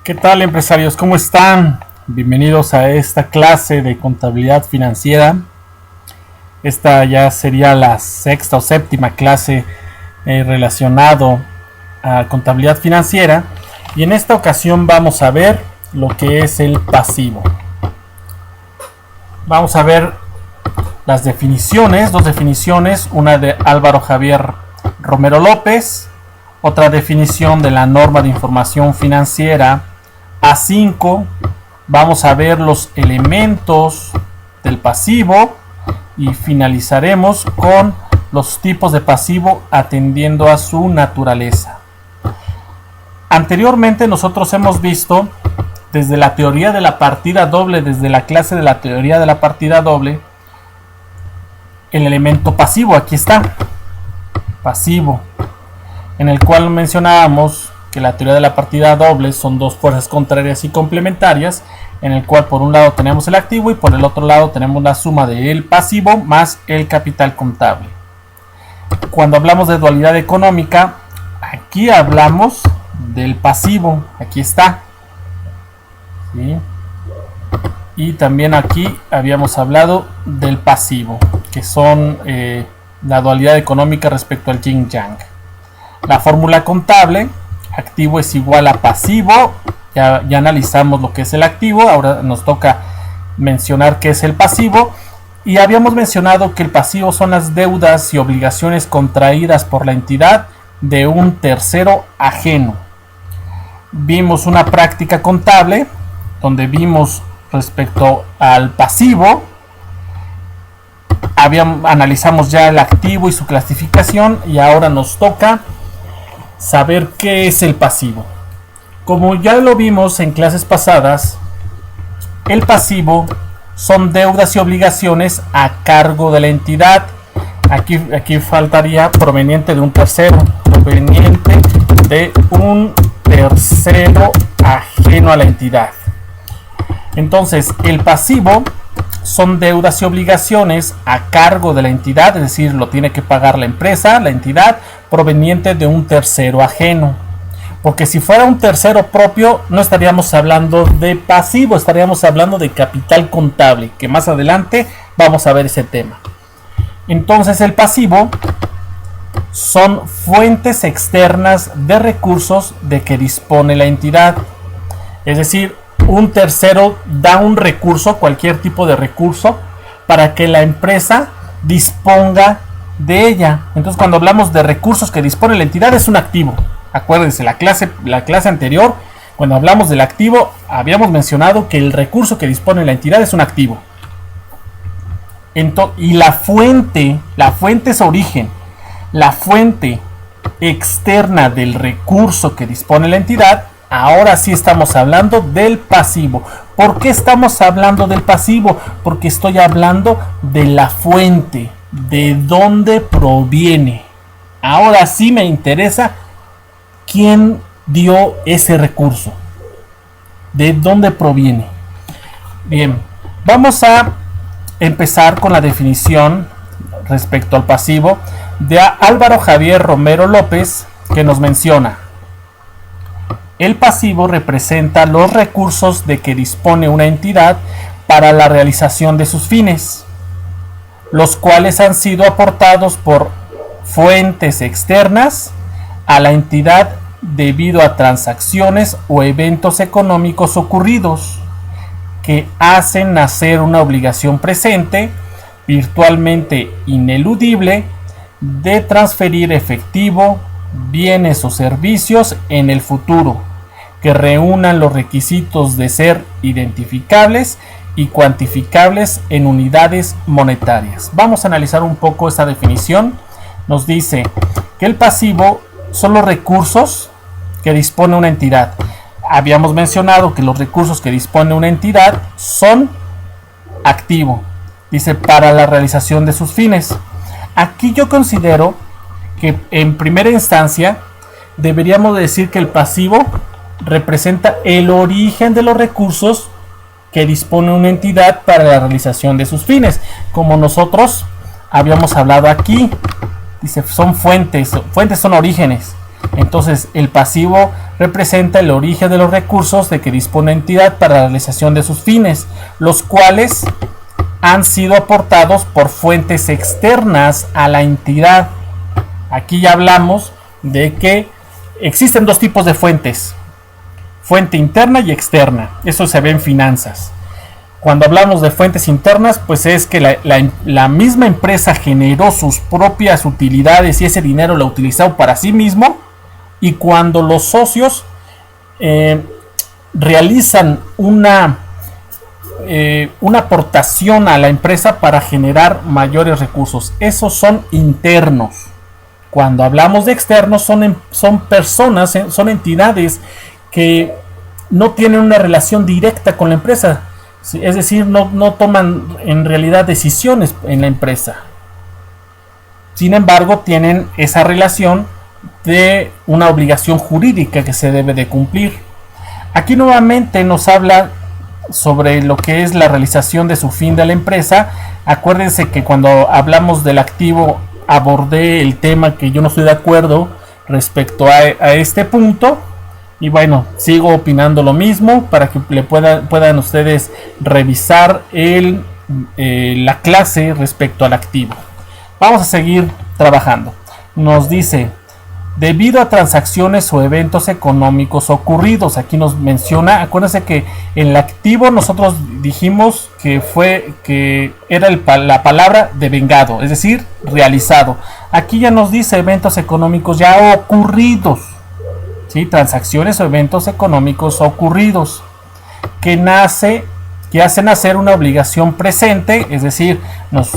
¿Qué tal, empresarios? ¿Cómo están? Bienvenidos a esta clase de contabilidad financiera. Esta ya sería la sexta o séptima clase relacionado a contabilidad financiera. Y en esta ocasión vamos a ver lo que es el pasivo. Vamos a ver las definiciones, dos definiciones, una de Álvaro Javier Romero López, otra definición de la norma de información financiera A5. Vamos a ver los elementos del pasivo y finalizaremos con los tipos de pasivo atendiendo a su naturaleza. Anteriormente nosotros hemos visto desde la teoría de la partida doble, desde la clase de la teoría de la partida doble, el elemento pasivo. Aquí está, pasivo, en el cual mencionábamos que la teoría de la partida doble son dos fuerzas contrarias y complementarias, en el cual por un lado tenemos el activo y por el otro lado tenemos la suma del pasivo más el capital contable. Cuando hablamos de dualidad económica, aquí hablamos del pasivo, aquí está, ¿sí? Y también aquí habíamos hablado del pasivo, que son la dualidad económica respecto al yin yang. La fórmula contable: activo es igual a pasivo. Ya analizamos lo que es el activo, ahora nos toca mencionar qué es el pasivo. Y habíamos mencionado que el pasivo son las deudas y obligaciones contraídas por la entidad de un tercero ajeno. Vimos una práctica contable donde vimos respecto al pasivo, analizamos ya el activo y su clasificación, y ahora nos toca saber qué es el pasivo. Como ya lo vimos en clases pasadas, el pasivo son deudas y obligaciones a cargo de la entidad. Aquí faltaría proveniente de un tercero, proveniente de un tercero ajeno a la entidad. Entonces, el pasivo son deudas y obligaciones a cargo de la entidad, es decir, lo tiene que pagar la empresa, la entidad, proveniente de un tercero ajeno. Porque si fuera un tercero propio, no estaríamos hablando de pasivo, estaríamos hablando de capital contable, que más adelante vamos a ver ese tema. Entonces, el pasivo son fuentes externas de recursos de que dispone la entidad. Es decir, un tercero da un recurso, cualquier tipo de recurso, para que la empresa disponga de ella. Entonces, cuando hablamos de recursos que dispone la entidad, es un activo. Acuérdense, la clase anterior, cuando hablamos del activo, habíamos mencionado que el recurso que dispone la entidad es un activo. Y la fuente es origen. La fuente externa del recurso que dispone la entidad, ahora sí estamos hablando del pasivo. ¿Por qué estamos hablando del pasivo? Porque estoy hablando de la fuente, de dónde proviene. Ahora sí me interesa quién dio ese recurso, de dónde proviene. Bien, vamos a empezar con la definición respecto al pasivo de Álvaro Javier Romero López, que nos menciona: el pasivo representa los recursos de que dispone una entidad para la realización de sus fines, los cuales han sido aportados por fuentes externas a la entidad debido a transacciones o eventos económicos ocurridos que hacen nacer una obligación presente, virtualmente ineludible, de transferir efectivo, bienes o servicios en el futuro, que reúnan los requisitos de ser identificables y cuantificables en unidades monetarias. Vamos a analizar un poco esta definición. Nos dice que el pasivo son los recursos que dispone una entidad. Habíamos mencionado que los recursos que dispone una entidad son activo. Dice, para la realización de sus fines. Aquí yo considero que en primera instancia deberíamos decir que el pasivo representa el origen de los recursos que dispone una entidad para la realización de sus fines. Como nosotros habíamos hablado aquí, dice, son fuentes son orígenes. Entonces el pasivo representa el origen de los recursos de que dispone la entidad para la realización de sus fines, los cuales han sido aportados por fuentes externas a la entidad. Aquí ya hablamos de que existen dos tipos de fuentes: fuente interna y externa. Eso se ve en finanzas. Cuando hablamos de fuentes internas, pues es que la misma empresa generó sus propias utilidades y ese dinero lo utilizó para sí mismo. Y cuando los socios realizan una aportación a la empresa para generar mayores recursos, esos son internos. Cuando hablamos de externos, son personas, son entidades que no tienen una relación directa con la empresa, es decir, no toman en realidad decisiones en la empresa. Sin embargo, tienen esa relación de una obligación jurídica que se debe de cumplir. Aquí nuevamente nos habla sobre lo que es la realización de su fin de la empresa. Acuérdense que cuando hablamos del activo abordé el tema que yo no estoy de acuerdo respecto a este punto. Y bueno, sigo opinando lo mismo para que puedan ustedes revisar la clase respecto al activo. Vamos a seguir trabajando. Nos dice: debido a transacciones o eventos económicos ocurridos. Aquí nos menciona, acuérdense que en el activo nosotros dijimos que era la palabra devengado, es decir, realizado. Aquí ya nos dice eventos económicos ya ocurridos, ¿sí? Transacciones o eventos económicos ocurridos que hacen nacer una obligación presente, es decir,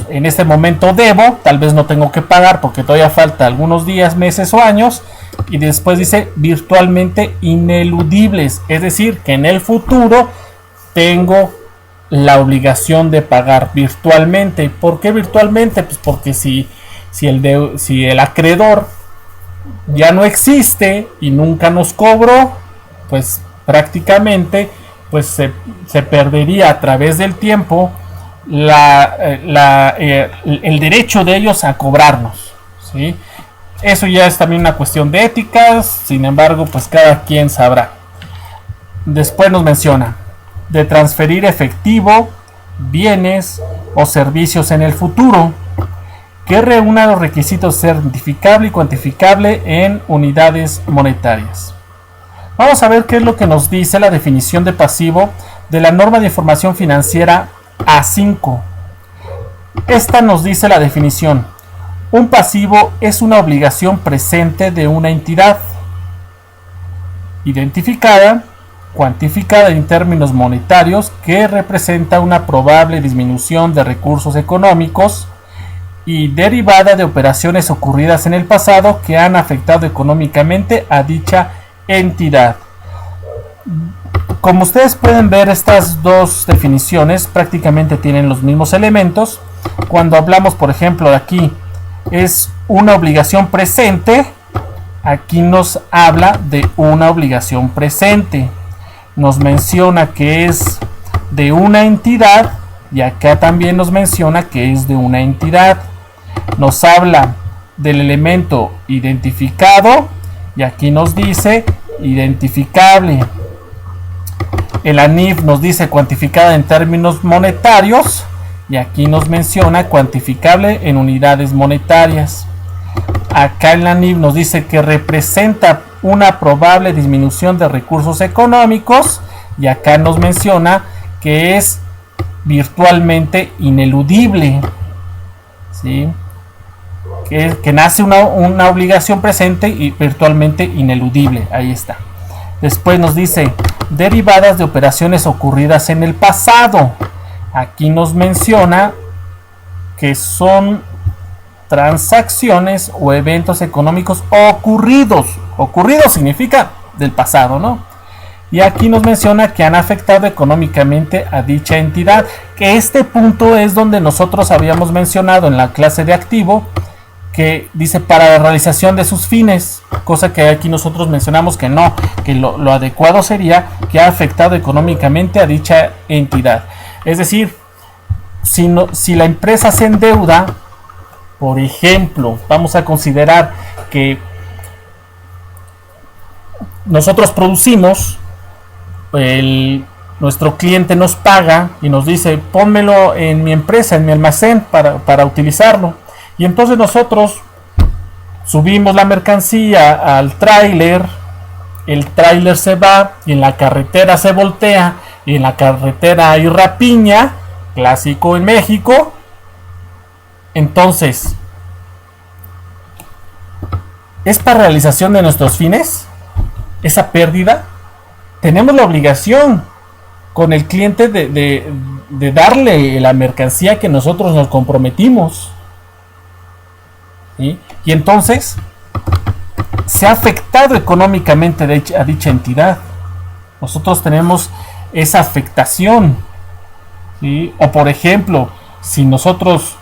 en este momento debo, tal vez no tengo que pagar porque todavía falta algunos días, meses o años, y después dice virtualmente ineludibles, es decir, que en el futuro tengo la obligación de pagar virtualmente. ¿Por qué virtualmente? Pues porque si el acreedor ya no existe y nunca nos cobró, pues prácticamente pues se perdería a través del tiempo el derecho de ellos a cobrarnos, ¿sí? Eso ya es también una cuestión de éticas, sin embargo, pues cada quien sabrá. Después nos menciona de transferir efectivo, bienes o servicios en el futuro, que reúna los requisitos certificable y cuantificable en unidades monetarias. Vamos a ver qué es lo que nos dice la definición de pasivo de la norma de información financiera A5. Esta nos dice la definición: un pasivo es una obligación presente de una entidad, identificada, cuantificada en términos monetarios, que representa una probable disminución de recursos económicos y derivada de operaciones ocurridas en el pasado que han afectado económicamente a dicha entidad. Como ustedes pueden ver, estas dos definiciones prácticamente tienen los mismos elementos. Cuando hablamos, por ejemplo, de aquí es una obligación presente, aquí nos habla de una obligación presente, nos menciona que es de una entidad y acá también nos menciona que es de una entidad. Nos habla del elemento identificado y aquí nos dice identificable. El ANIF nos dice cuantificada en términos monetarios y aquí nos menciona cuantificable en unidades monetarias. Acá en la ANIF nos dice que representa una probable disminución de recursos económicos y acá nos menciona que es virtualmente ineludible, ¿sí? Que nace una obligación presente y virtualmente ineludible. Ahí está. Después nos dice derivadas de operaciones ocurridas en el pasado. Aquí nos menciona que son transacciones o eventos económicos ocurridos. Ocurrido significa del pasado, ¿no? Y aquí nos menciona que han afectado económicamente a dicha entidad. Que este punto es donde nosotros habíamos mencionado en la clase de activo, que dice para la realización de sus fines, cosa que aquí nosotros mencionamos que no, que lo adecuado sería que ha afectado económicamente a dicha entidad. Es decir, si la empresa se endeuda, por ejemplo, vamos a considerar que nosotros producimos, nuestro cliente nos paga y nos dice, pónmelo en mi empresa, en mi almacén para utilizarlo. Y entonces nosotros subimos la mercancía al tráiler, el tráiler se va y en la carretera se voltea y en la carretera hay rapiña, clásico en México. Entonces, esta realización de nuestros fines, esa pérdida, tenemos la obligación con el cliente de darle la mercancía que nosotros nos comprometimos. ¿Sí? Y entonces se ha afectado económicamente a dicha entidad. Nosotros tenemos esa afectación. ¿Sí? O por ejemplo, si nosotros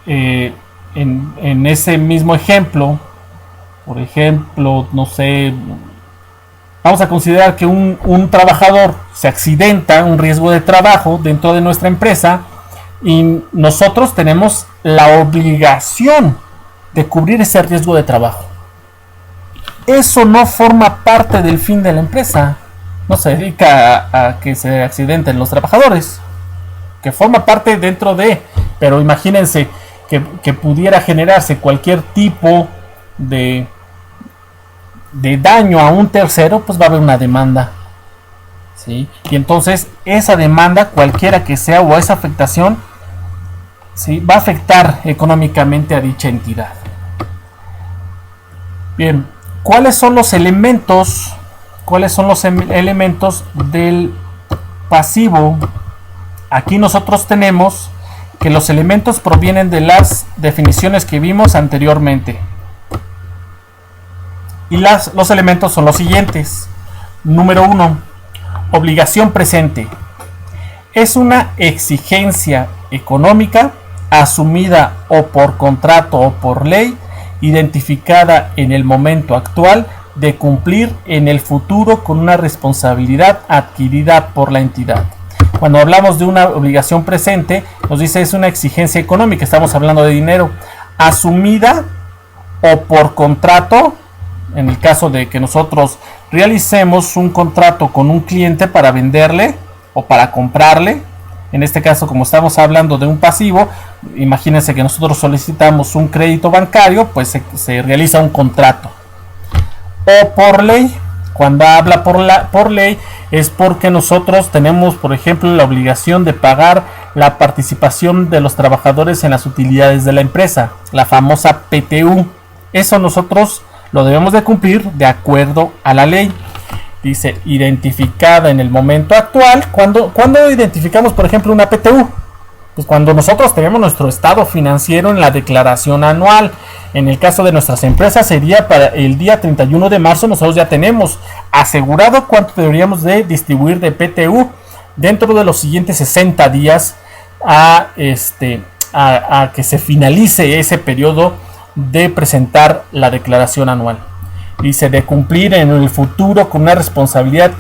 en ese mismo ejemplo, por ejemplo, no sé, vamos a considerar que un trabajador se accidenta, un riesgo de trabajo dentro de nuestra empresa, y nosotros tenemos la obligación de cubrir ese riesgo de trabajo. Eso no forma parte del fin de la empresa. No se dedica a que se accidenten los trabajadores, que forma parte dentro de, pero imagínense que pudiera generarse cualquier tipo de daño a un tercero, pues va a haber una demanda. ¿Sí? Y entonces esa demanda, cualquiera que sea, o esa afectación, ¿sí?, va a afectar económicamente a dicha entidad. Bien, ¿cuáles son los elementos? ¿Cuáles son los elementos del pasivo? Aquí nosotros tenemos que los elementos provienen de las definiciones que vimos anteriormente. Y los elementos son los siguientes. Número 1. Obligación presente. Es una exigencia económica asumida o por contrato o por ley, identificada en el momento actual, de cumplir en el futuro con una responsabilidad adquirida por la entidad. Cuando hablamos de una obligación presente, nos dice es una exigencia económica, estamos hablando de dinero, asumida o por contrato. En el caso de que nosotros realicemos un contrato con un cliente para venderle o para comprarle, en este caso, como estamos hablando de un pasivo, imagínense que nosotros solicitamos un crédito bancario, pues se realiza un contrato. O por ley, cuando habla por ley, es porque nosotros tenemos, por ejemplo, la obligación de pagar la participación de los trabajadores en las utilidades de la empresa, la famosa PTU. Eso nosotros lo debemos de cumplir de acuerdo a la ley. Dice, identificada en el momento actual. ¿Cuándo identificamos, por ejemplo, una PTU? Pues cuando nosotros tenemos nuestro estado financiero en la declaración anual. En el caso de nuestras empresas sería para el día 31 de marzo. Nosotros ya tenemos asegurado cuánto deberíamos de distribuir de PTU dentro de los siguientes 60 días a que se finalice ese periodo de presentar la declaración anual. Dice, de cumplir en el futuro con una responsabilidad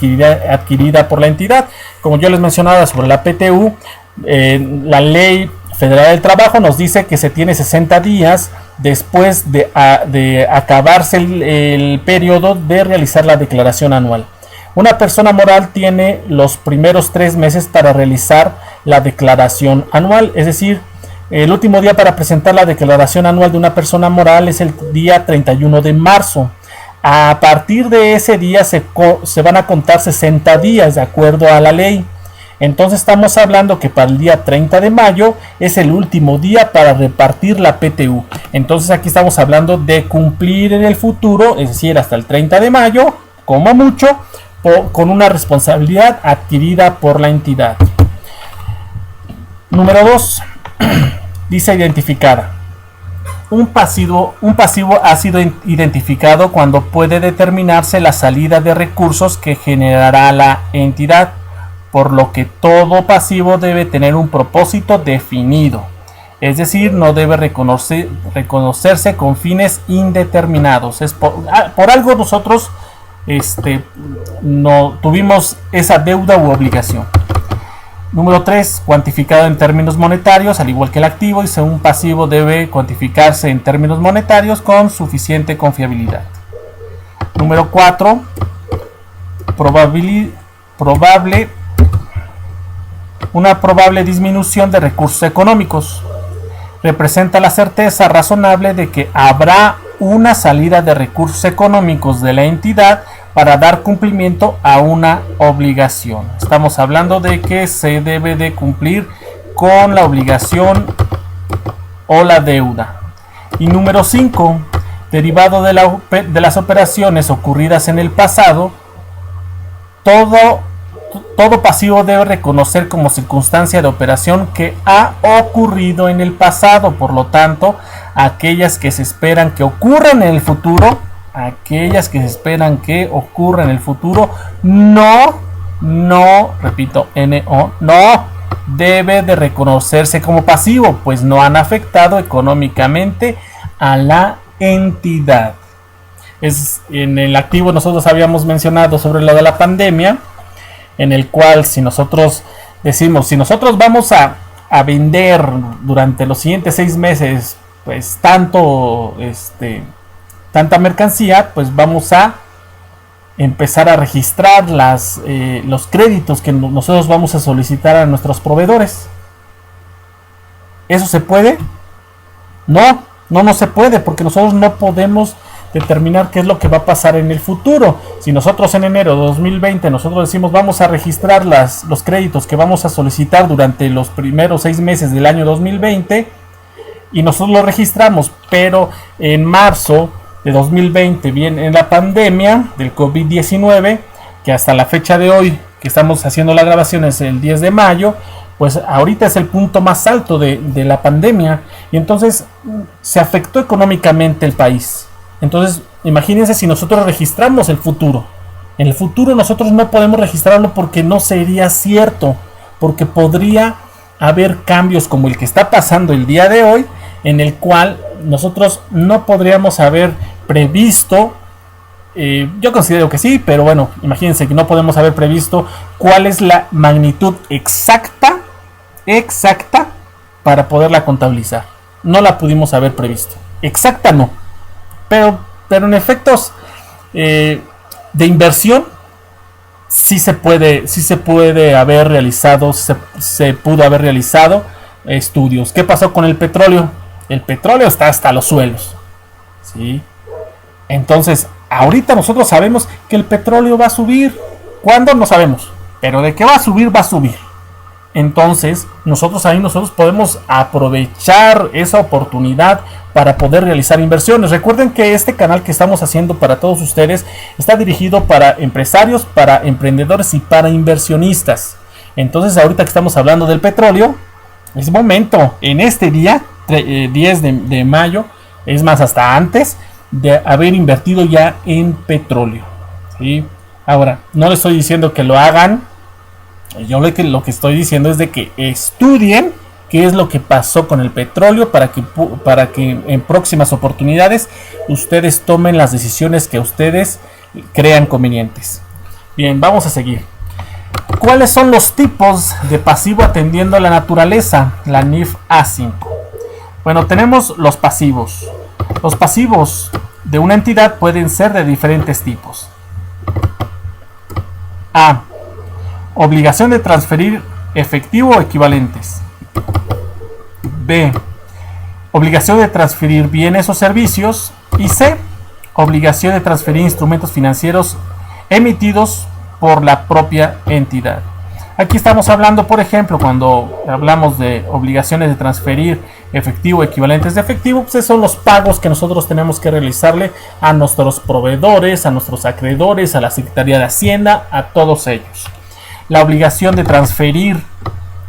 adquirida por la entidad. Como yo les mencionaba sobre la PTU, la Ley Federal del Trabajo nos dice que se tiene 60 días después de acabarse el periodo de realizar la declaración anual. Una persona moral tiene los primeros 3 meses para realizar la declaración anual, es decir, el último día para presentar la declaración anual de una persona moral es el día 31 de marzo. A partir de ese día se van a contar 60 días de acuerdo a la ley. Entonces estamos hablando que para el día 30 de mayo es el último día para repartir la PTU. Entonces aquí estamos hablando de cumplir en el futuro, es decir, hasta el 30 de mayo, como mucho, con una responsabilidad adquirida por la entidad. Número 2. Dice identificada. Un pasivo ha sido identificado cuando puede determinarse la salida de recursos que generará la entidad, por lo que todo pasivo debe tener un propósito definido, es decir, no debe reconocerse con fines indeterminados. Por algo nosotros no tuvimos esa deuda u obligación. Número 3, cuantificado en términos monetarios, al igual que el activo, y un pasivo debe cuantificarse en términos monetarios con suficiente confiabilidad. Número 4, probable disminución de recursos económicos. Representa la certeza razonable de que habrá una salida de recursos económicos de la entidad para dar cumplimiento a una obligación. Estamos hablando de que se debe de cumplir con la obligación o la deuda. Y número 5, derivado de las operaciones ocurridas en el pasado, todo pasivo debe reconocer como circunstancia de operación que ha ocurrido en el pasado. Por lo tanto, aquellas que se esperan que ocurran en el futuro, repito, no debe de reconocerse como pasivo, pues no han afectado económicamente a la entidad. En el activo nosotros habíamos mencionado sobre lo de la pandemia, en el cual si nosotros vamos a vender durante los siguientes 6 meses pues tanta mercancía, pues vamos a empezar a registrar los créditos que nosotros vamos a solicitar a nuestros proveedores. ¿Eso se puede? No se puede, porque nosotros no podemos determinar qué es lo que va a pasar en el futuro. Si nosotros en enero de 2020 nosotros decimos vamos a registrar los créditos que vamos a solicitar durante los primeros 6 meses del año 2020 y nosotros lo registramos, pero en marzo de 2020 viene la pandemia del COVID-19, que hasta la fecha de hoy que estamos haciendo la grabación es el 10 de mayo, pues ahorita es el punto más alto de la pandemia, y entonces se afectó económicamente el país. Entonces, imagínense si nosotros registramos el futuro. En el futuro nosotros no podemos registrarlo porque no sería cierto, porque podría haber cambios como el que está pasando el día de hoy, en el cual nosotros no podríamos haber previsto, yo considero que sí, pero bueno, imagínense que no podemos haber previsto cuál es la magnitud exacta para poderla contabilizar. No la pudimos haber previsto. Exacta no. Pero en efectos de inversión sí se puede haber realizado, se pudo haber realizado estudios. ¿Qué pasó con el petróleo? El petróleo está hasta los suelos, ¿sí? Entonces, ahorita nosotros sabemos que el petróleo va a subir. ¿Cuándo? No sabemos. Pero de qué va a subir, va a subir. Entonces, nosotros podemos aprovechar esa oportunidad para poder realizar inversiones. Recuerden que este canal que estamos haciendo para todos ustedes está dirigido para empresarios, para emprendedores y para inversionistas. Entonces, ahorita que estamos hablando del petróleo, es momento, en este día, 10 de mayo, es más, hasta antes de haber invertido ya en petróleo, ¿sí? Ahora, no les estoy diciendo que lo hagan. Yo lo que estoy diciendo es de que estudien qué es lo que pasó con el petróleo para que en próximas oportunidades ustedes tomen las decisiones que ustedes crean convenientes. Bien, vamos a seguir. ¿Cuáles son los tipos de pasivo atendiendo a la naturaleza? La NIF A5. Bueno, tenemos los pasivos. Los pasivos de una entidad pueden ser de diferentes tipos. A. Obligación de transferir efectivo o equivalentes. B. Obligación de transferir bienes o servicios. Y C. Obligación de transferir instrumentos financieros emitidos por la propia entidad. Aquí estamos hablando, por ejemplo, cuando hablamos de obligaciones de transferir efectivo o equivalentes de efectivo, pues esos son los pagos que nosotros tenemos que realizarle a nuestros proveedores, a nuestros acreedores, a la Secretaría de Hacienda, a todos ellos. La obligación de transferir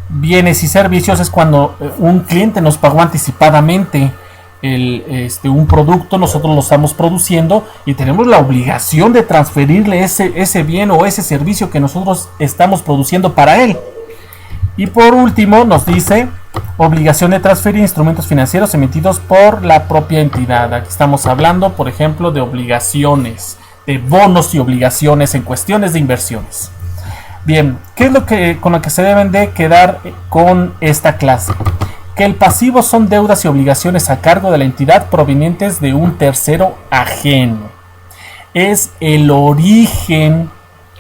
bienes y servicios es cuando un cliente nos pagó anticipadamente un producto, nosotros lo estamos produciendo y tenemos la obligación de transferirle ese bien o ese servicio que nosotros estamos produciendo para él. Y por último nos dice obligación de transferir instrumentos financieros emitidos por la propia entidad. Aquí estamos hablando, por ejemplo, de obligaciones, de bonos y obligaciones en cuestiones de inversiones. Bien, ¿qué es con lo que se deben de quedar con esta clase? Que el pasivo son deudas y obligaciones a cargo de la entidad provenientes de un tercero ajeno. Es el origen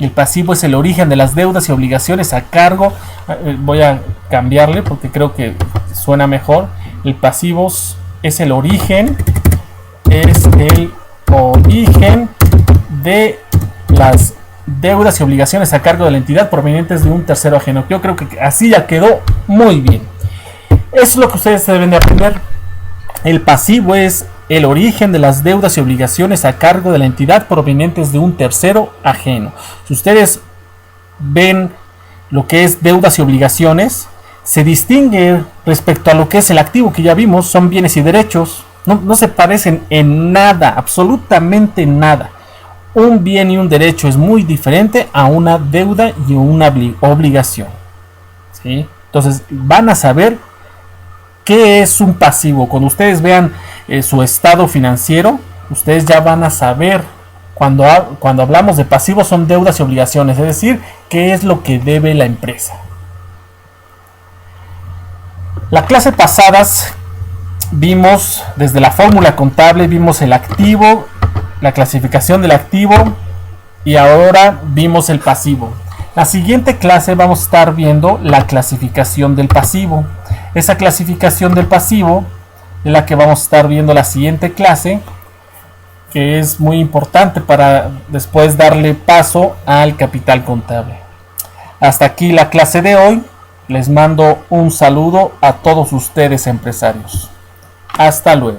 y el pasivo es el origen de las deudas y obligaciones a cargo. Voy a cambiarle porque creo que suena mejor. El pasivo es el origen de las deudas y obligaciones a cargo de la entidad provenientes de un tercero ajeno. Yo creo que así ya quedó muy bien. Eso es lo que ustedes deben de aprender. El pasivo es el origen de las deudas y obligaciones a cargo de la entidad provenientes de un tercero ajeno. Si ustedes ven lo que es deudas y obligaciones, se distingue respecto a lo que es el activo que ya vimos, son bienes y derechos. No se parecen en nada, absolutamente nada. Un bien y un derecho es muy diferente a una deuda y una obligación. ¿Sí? Entonces van a saber qué es un pasivo. Cuando ustedes vean su estado financiero, ustedes ya van a saber cuando hablamos de pasivos son deudas y obligaciones, es decir, qué es lo que debe la empresa. La clase pasadas vimos desde la fórmula contable, vimos el activo, la clasificación del activo y ahora vimos el pasivo. La siguiente clase vamos a estar viendo la clasificación del pasivo. Esa clasificación del pasivo es la que vamos a estar viendo la siguiente clase, que es muy importante para después darle paso al capital contable. Hasta aquí la clase de hoy. Les mando un saludo a todos ustedes empresarios. Hasta luego.